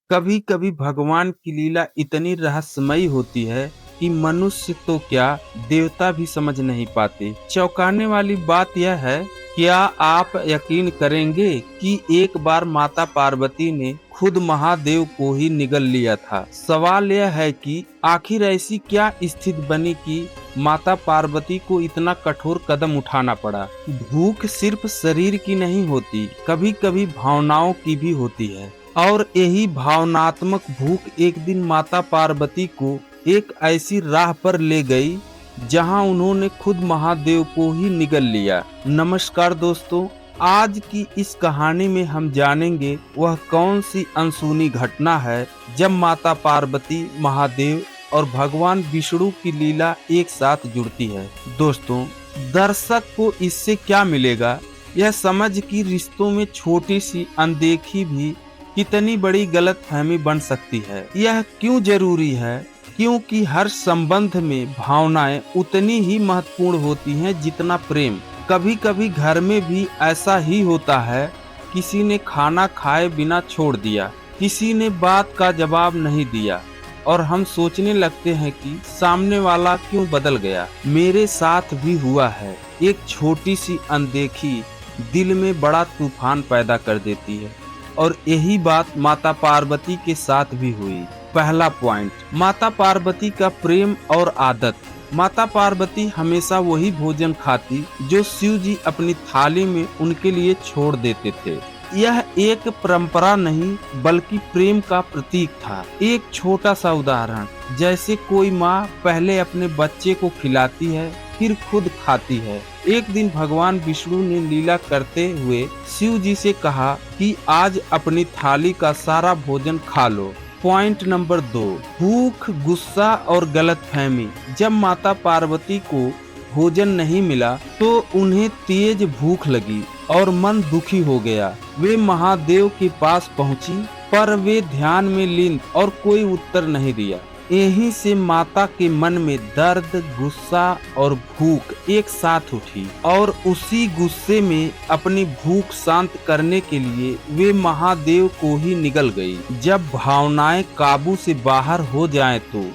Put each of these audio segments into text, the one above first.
कभी कभी भगवान की लीला इतनी रहस्यमयी होती है कि मनुष्य तो क्या, देवता भी समझ नहीं पाते। चौंकाने वाली बात यह है, क्या आप यकीन करेंगे कि एक बार माता पार्वती ने खुद महादेव को ही निगल लिया था। सवाल यह है कि आखिर ऐसी क्या स्थिति बनी कि माता पार्वती को इतना कठोर कदम उठाना पड़ा। भूख सिर्फ शरीर की नहीं होती, कभी कभी भावनाओं की भी होती है। और यही भावनात्मक भूख एक दिन माता पार्वती को एक ऐसी राह पर ले गई जहां उन्होंने खुद महादेव को ही निगल लिया। नमस्कार दोस्तों, आज की इस कहानी में हम जानेंगे वह कौन सी अनसुनी घटना है जब माता पार्वती, महादेव और भगवान विष्णु की लीला एक साथ जुड़ती है। दोस्तों, दर्शक को इससे क्या मिलेगा, यह समझ कि रिश्तों में छोटी सी अनदेखी भी कितनी बड़ी गलतफहमी बन सकती है। यह क्यों जरूरी है? क्योंकि हर संबंध में भावनाएं उतनी ही महत्वपूर्ण होती हैं जितना प्रेम। कभी कभी घर में भी ऐसा ही होता है। किसी ने खाना खाए बिना छोड़ दिया, किसी ने बात का जवाब नहीं दिया और हम सोचने लगते हैं कि सामने वाला क्यों बदल गया। मेरे साथ भी हुआ है। एक छोटी सी अनदेखी दिल में बड़ा तूफान पैदा कर देती है और यही बात माता पार्वती के साथ भी हुई। पहला पॉइंट, माता पार्वती का प्रेम और आदत। माता पार्वती हमेशा वही भोजन खाती जो शिव जी अपनी थाली में उनके लिए छोड़ देते थे। यह एक परंपरा नहीं बल्कि प्रेम का प्रतीक था। एक छोटा सा उदाहरण, जैसे कोई माँ पहले अपने बच्चे को खिलाती है फिर खुद खाती है। एक दिन भगवान विष्णु ने लीला करते हुए शिव जी से कहा कि आज अपनी थाली का सारा भोजन खा लो। पॉइंट नंबर 2, भूख, गुस्सा और गलतफहमी। जब माता पार्वती को भोजन नहीं मिला तो उन्हें तेज भूख लगी और मन दुखी हो गया। वे महादेव के पास पहुंची पर वे ध्यान में लीन और कोई उत्तर नहीं दिया। यहीं से माता के मन में दर्द, गुस्सा और भूख एक साथ उठी और उसी गुस्से में अपनी भूख शांत करने के लिए वे महादेव को ही निगल गई। जब भावनाएं काबू से बाहर हो जाएं तो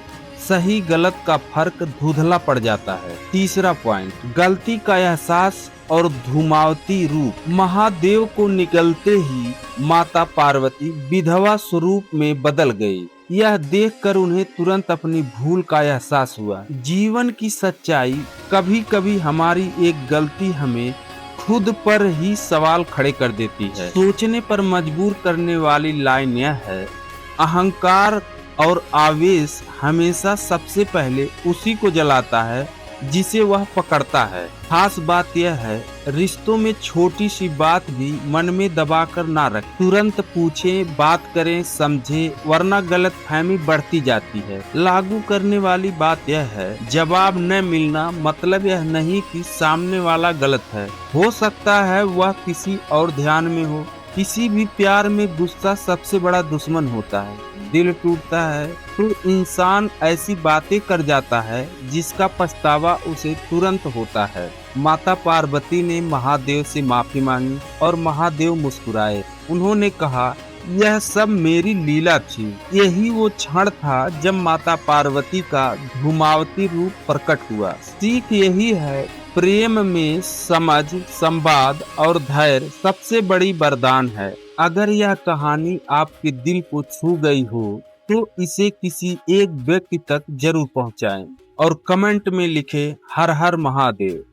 सही गलत का फर्क धुंधला पड़ जाता है। तीसरा पॉइंट, गलती का एहसास और धूमावती रूप। महादेव को निगलते ही माता पार्वती विधवा स्वरूप में बदल गई। यह देखकर उन्हें तुरंत अपनी भूल का एहसास हुआ। जीवन की सच्चाई, कभी कभी हमारी एक गलती हमें खुद पर ही सवाल खड़े कर देती है। सोचने पर मजबूर करने वाली लाइन यह है, अहंकार और आवेश हमेशा सबसे पहले उसी को जलाता है जिसे वह पकड़ता है। खास बात यह है, रिश्तों में छोटी सी बात भी मन में दबा कर ना रखें। तुरंत पूछें, बात करें, समझें, वरना गलतफहमी बढ़ती जाती है। लागू करने वाली बात यह है, जवाब न मिलना मतलब यह नहीं कि सामने वाला गलत है। हो सकता है वह किसी और ध्यान में हो। किसी भी प्यार में गुस्सा सबसे बड़ा दुश्मन होता है। दिल टूटता है तो इंसान ऐसी बातें कर जाता है जिसका पछतावा उसे तुरंत होता है। माता पार्वती ने महादेव से माफी मांगी और महादेव मुस्कुराए। उन्होंने कहा, यह सब मेरी लीला थी। यही वो क्षण था जब माता पार्वती का धूमावती रूप प्रकट हुआ। सीख यही है, प्रेम में समझ, संवाद और धैर्य सबसे बड़ी वरदान है। अगर यह कहानी आपके दिल को छू गई हो तो इसे किसी एक व्यक्ति तक जरूर पहुंचाएं और कमेंट में लिखें, हर हर महादेव।